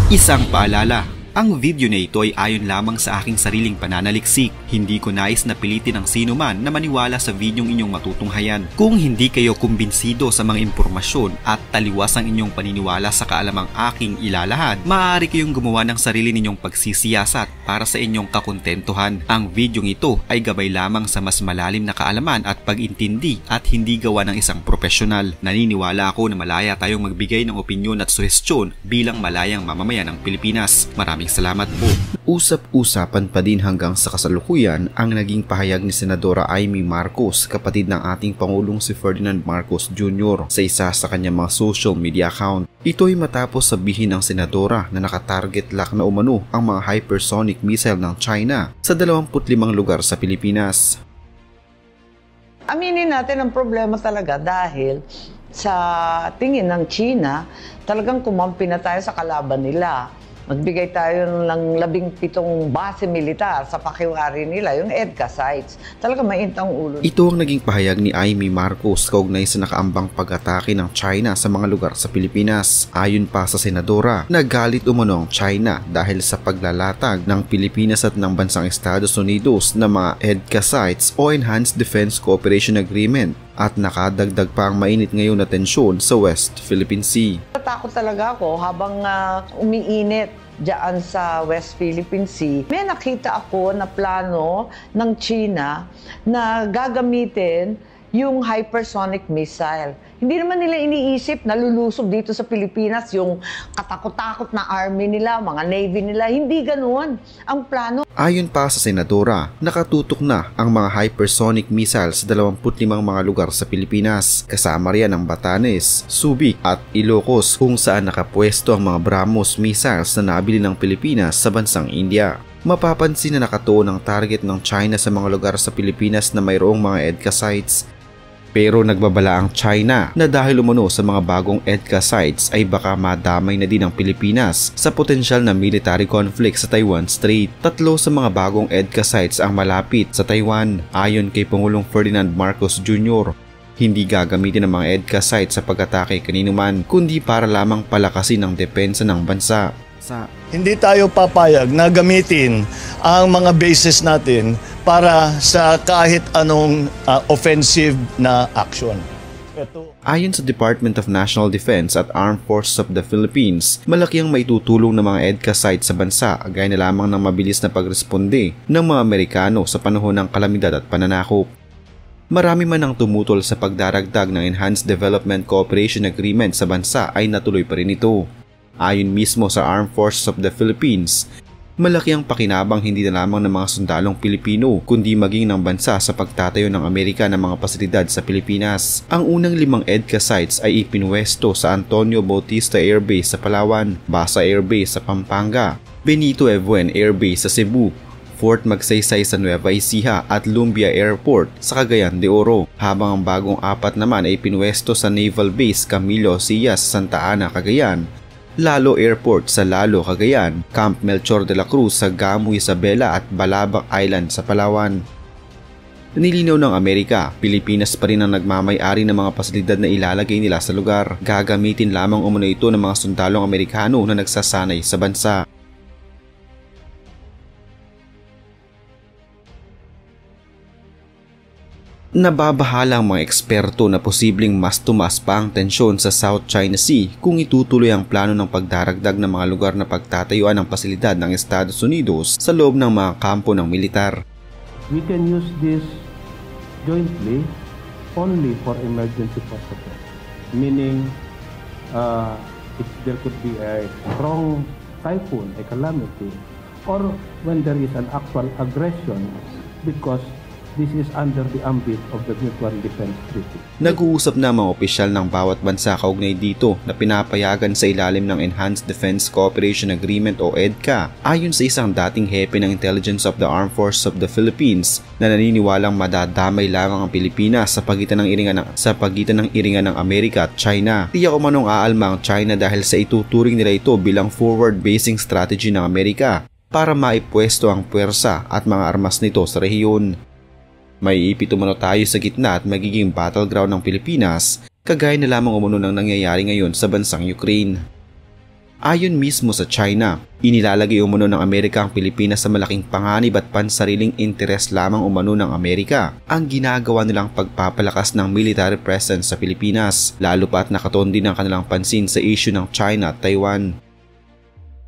Isang paalala, ang video na ito ay ayon lamang sa aking sariling pananaliksik. Hindi ko nais na pilitin ang sino man na maniwala sa videong inyong matutunghayan. Kung hindi kayo kumbinsido sa mga impormasyon at taliwas ang inyong paniniwala sa kaalamang aking ilalahad, maaari kayong gumawa ng sarili ninyong pagsisiyasat para sa inyong kakontentuhan. Ang videong ito ay gabay lamang sa mas malalim na kaalaman at pag-intindi at hindi gawa ng isang profesional. Naniniwala ako na malaya tayong magbigay ng opinyon at suhestyon bilang malayang mamamayan ng Pilipinas. Maraming salamat po. Usap-usapan pa din hanggang sa kasalukuyan ang naging pahayag ni Senadora Amy Marcos, kapatid ng ating Pangulong si Ferdinand Marcos Jr. sa isa sa kanyang mga social media account. Ito ay matapos sabihin ng Senadora na nakatarget lock na umano ang mga hypersonic missile ng China sa 25 lugar sa Pilipinas. Aminin natin ang problema talaga dahil sa tingin ng China, talagang kumampi na tayo sa kalaban nila. Magbigay tayo ng 17 base militar sa pakiwari nila, yung EDCA sites. Talaga maintang ulo. Ito ang naging pahayag ni Amy Marcos kaugnay sa nakaambang pag-atake ng China sa mga lugar sa Pilipinas. Ayon pa sa Senadora, nagalit umano ang China dahil sa paglalatag ng Pilipinas at ng bansang Estados Unidos na mga EDCA sites o Enhanced Defense Cooperation Agreement. At nakadagdag pa ang mainit ngayon na tensyon sa West Philippine Sea. Natakot talaga ako habang umiinit diyan sa West Philippine Sea. May nakita ako na plano ng China na gagamitin yung hypersonic missile. Hindi naman nila iniisip na lulusob dito sa Pilipinas yung katakot-takot na army nila, mga navy nila. Hindi ganoon ang plano. Ayon pa sa Senadora, nakatutok na ang mga hypersonic missiles sa 25 mga lugar sa Pilipinas. Kasama riyan ang Batanes, Subic at Ilocos kung saan nakapwesto ang mga BrahMos missiles na nabili ng Pilipinas sa bansang India. Mapapansin na nakatuon ang target ng China sa mga lugar sa Pilipinas na mayroong mga EDCA sites. Pero nagbabala ang China na dahil umano sa mga bagong EDCA sites ay baka madamay na din ang Pilipinas sa potensyal na military conflict sa Taiwan Strait. 3 sa mga bagong EDCA sites ang malapit sa Taiwan. Ayon kay Pangulong Ferdinand Marcos Jr., hindi gagamitin ang mga EDCA sites sa pag-atake kanino man, kundi para lamang palakasin ang depensa ng bansa. Hindi tayo papayag na gamitin ang mga bases natin para sa kahit anong offensive na action. Ayon sa Department of National Defense at Armed Forces of the Philippines, malaki ang maitutulong ng mga EDCA sites sa bansa, gaya na lamang ng mabilis na pagresponde ng mga Amerikano sa panahon ng kalamidad at pananakop. Marami man ang tumutol sa pagdaragdag ng Enhanced Development Cooperation Agreement sa bansa ay natuloy pa rin ito. Ayon mismo sa Armed Forces of the Philippines, malaki ang pakinabang hindi na lamang ng mga sundalong Pilipino kundi maging ng bansa sa pagtatayo ng Amerika ng mga pasilidad sa Pilipinas. Ang unang 5 EDCA sites ay ipinwesto sa Antonio Bautista Air Base sa Palawan, Basa Air Base sa Pampanga, Benito Ebuen Air Base sa Cebu, Fort Magsaysay sa Nueva Ecija at Lumbia Airport sa Cagayan de Oro, habang ang bagong 4 naman ay pinwesto sa Naval Base Camilo Sias sa Santa Ana, Cagayan, Lalo Airport sa Lalo, Cagayan, Camp Melchor de la Cruz sa Gamu, Isabela at Balabac Island sa Palawan. Nilinaw ng Amerika, Pilipinas pa rin ang nagmamay-ari ng mga pasilidad na ilalagay nila sa lugar. Gagamitin lamang umano ito ng mga sundalong Amerikano na nagsasanay sa bansa. Nababahala ang mga eksperto na posibleng mas tumaas pa ang tensyon sa South China Sea kung itutuloy ang plano ng pagdaragdag ng mga lugar na pagtatayuan ng pasilidad ng Estados Unidos sa loob ng mga kampo ng militar. We can use this jointly only for emergency purposes, meaning if there could be a strong typhoon, a calamity, or when there is an actual aggression, because this is under the ambit of the Mutual Defense Treaty. Nag-uusap na mga opisyal ng bawat bansa kaugnay dito na pinapayagan sa ilalim ng Enhanced Defense Cooperation Agreement o EDCA. Ayon sa isang dating hepe ng Intelligence of the Armed Forces of the Philippines na naniniwalang madadamay lamang ang Pilipinas sa pagitan ng iringan ng Amerika at China. Tiyak umanong aalma ang China dahil sa ituturing nila ito bilang forward-basing strategy ng Amerika para maipwesto ang puwersa at mga armas nito sa rehiyon. May ipit umano tayo sa gitna at magiging battleground ng Pilipinas, kagaya na lamang umano ng nangyayari ngayon sa bansang Ukraine. Ayon mismo sa China, inilalagay umano ng Amerika ang Pilipinas sa malaking panganib at pansariling interes lamang umano ng Amerika ang ginagawa nilang pagpapalakas ng military presence sa Pilipinas, lalo pa at nakatuon din ang kanilang pansin sa issue ng China at Taiwan.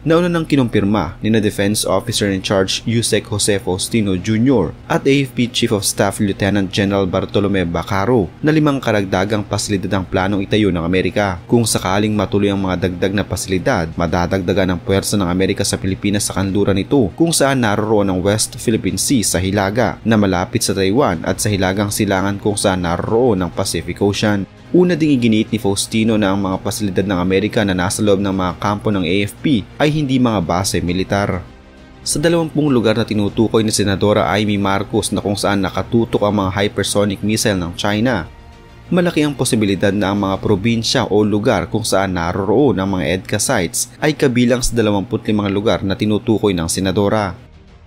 Nauna nang kinumpirma ni na Defense Officer in Charge Yusek Jose Faustino Jr. at AFP Chief of Staff Lieutenant General Bartolome Bacaro na 5 karagdagang pasilidad ang planong itayo ng Amerika. Kung sakaling matuloy ang mga dagdag na pasilidad, madadagdagan ang puwersa ng Amerika sa Pilipinas sa kanluran nito kung saan naroroon ang West Philippine Sea sa hilaga na malapit sa Taiwan at sa hilagang silangan kung saan naroroon ang Pacific Ocean. Una ding iginiit ni Faustino na ang mga pasilidad ng Amerika na nasa loob ng mga kampo ng AFP ay hindi mga base militar. Sa 20 lugar na tinutukoy ni Senadora Amy Marcos na kung saan nakatutok ang mga hypersonic missile ng China, malaki ang posibilidad na ang mga probinsya o lugar kung saan naroroon ang mga EDCA sites ay kabilang sa 25 lugar na tinutukoy ng Senadora.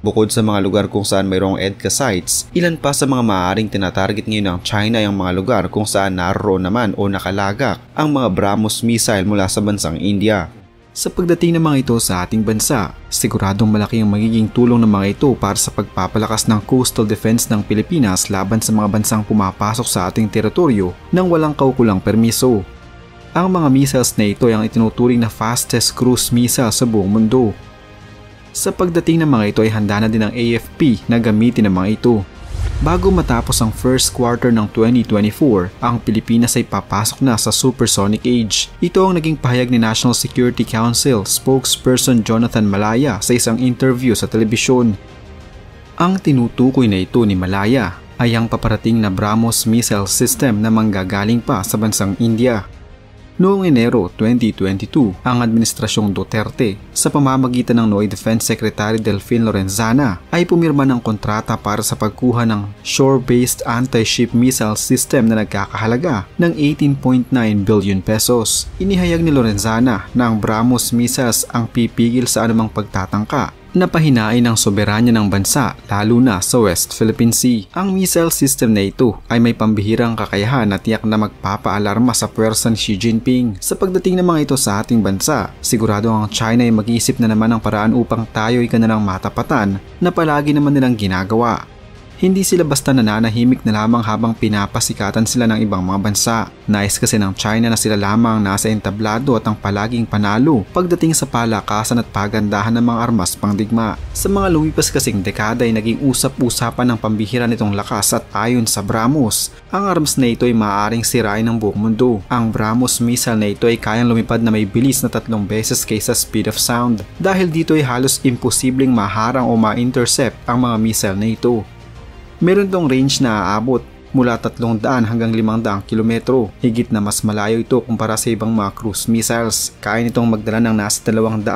Bukod sa mga lugar kung saan mayroong EDCA sites, ilan pa sa mga maaaring tinatarget ngayon ng China ay ang mga lugar kung saan naroroon naman o nakalagak ang mga BrahMos missile mula sa bansang India. Sa pagdating ng mga ito sa ating bansa, siguradong malaki ang magiging tulong ng mga ito para sa pagpapalakas ng coastal defense ng Pilipinas laban sa mga bansang pumapasok sa ating teritoryo nang walang kaukulang permiso. Ang mga missiles na ito ay ang itinuturing na fastest cruise missile sa buong mundo. Sa pagdating ng mga ito ay handa na din ang AFP na gamitin ang mga ito. Bago matapos ang first quarter ng 2024, ang Pilipinas ay papasok na sa supersonic age. Ito ang naging pahayag ni National Security Council spokesperson Jonathan Malaya sa isang interview sa telebisyon. Ang tinutukoy na ito ni Malaya ay ang paparating na BrahMos missile system na manggagaling pa sa bansang India. Noong Enero 2022, ang Administrasyong Duterte sa pamamagitan ng NOY Defense Secretary Delfin Lorenzana ay pumirma ng kontrata para sa pagkuha ng shore-based anti-ship missile system na nagkakahalaga ng 18.9 billion pesos. Inihayag ni Lorenzana na ang BrahMos missiles ang pipigil sa anumang pagtatangka na pahinain ang soberanya ng bansa lalo na sa West Philippine Sea. Ang missile system na ito ay may pambihirang kakayahan na tiyak na magpapaalarma sa puwersa ni Xi Jinping. Sa pagdating ng mga ito sa ating bansa, sigurado ang China ay mag-iisip na naman ng paraan upang tayo ay kanilang matapatan na palagi naman nilang ginagawa. Hindi sila basta nananahimik na lamang habang pinapasikatan sila ng ibang mga bansa. Nais kasi ng China na sila lamang nasa entablado at ang palaging panalo pagdating sa palakasan at pagandahan ng mga armas pangdigma. Sa mga lumipas kasing dekada ay naging usap-usapan ng pambihira nitong lakas at ayon sa BrahMos, ang armas na ito ay maaaring sirain ng buong mundo. Ang BrahMos missile na ito ay kayang lumipad na may bilis na 3 beses kaysa speed of sound. Dahil dito ay halos imposibleng maharang o ma-intercept ang mga missile na ito. Meron tong range na aabot mula 300 hanggang 500 kilometro. Higit na mas malayo ito kumpara sa ibang mga cruise missiles. Kaya nitong magdala ng nasa 250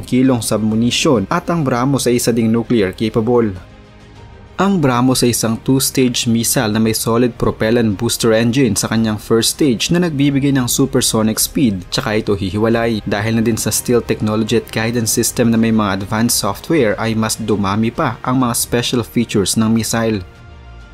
kilong submunition at ang BrahMos ay isa ding nuclear capable. Ang BrahMos ay isang 2-stage missile na may solid propellant booster engine sa kanyang first stage na nagbibigay ng supersonic speed, tsaka ito hihiwalay. Dahil na din sa stealth technology at guidance system na may mga advanced software ay mas dumami pa ang mga special features ng missile.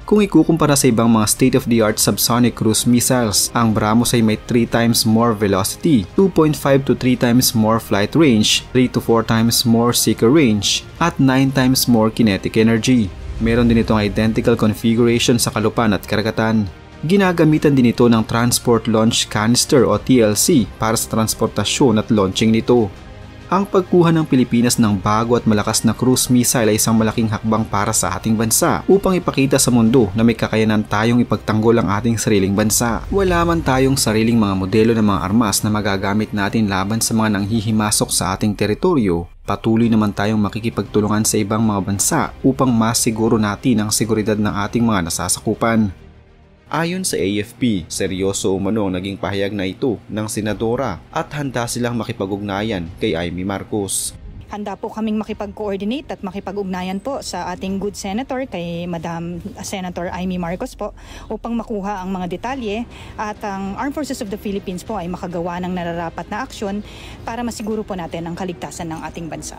Kung ikukumpara sa ibang mga state-of-the-art subsonic cruise missiles, ang BrahMos ay may 3 times more velocity, 2.5 to 3 times more flight range, 3 to 4 times more seeker range, at 9 times more kinetic energy. Meron din itong identical configuration sa kalupaan at karagatan. Ginagamitan din ito ng Transport Launch Canister o TLC para sa transportasyon at launching nito. Ang pagkuha ng Pilipinas ng bago at malakas na cruise missile ay isang malaking hakbang para sa ating bansa upang ipakita sa mundo na may kakayanan tayong ipagtanggol ang ating sariling bansa. Wala man tayong sariling mga modelo ng mga armas na magagamit natin laban sa mga nanghihimasok sa ating teritoryo, patuloy naman tayong makikipagtulungan sa ibang mga bansa upang masiguro natin ang seguridad ng ating mga nasasakupan. Ayon sa AFP, seryoso umano ang naging pahayag na ito ng Senadora at handa silang makipag-ugnayan kay Amy Marcos. Handa po kaming makipag-coordinate at makipag-ugnayan po sa ating good senator, kay Madam Senator Amy Marcos po, upang makuha ang mga detalye at ang Armed Forces of the Philippines po ay makagawa ng nararapat na aksyon para masiguro po natin ang kaligtasan ng ating bansa.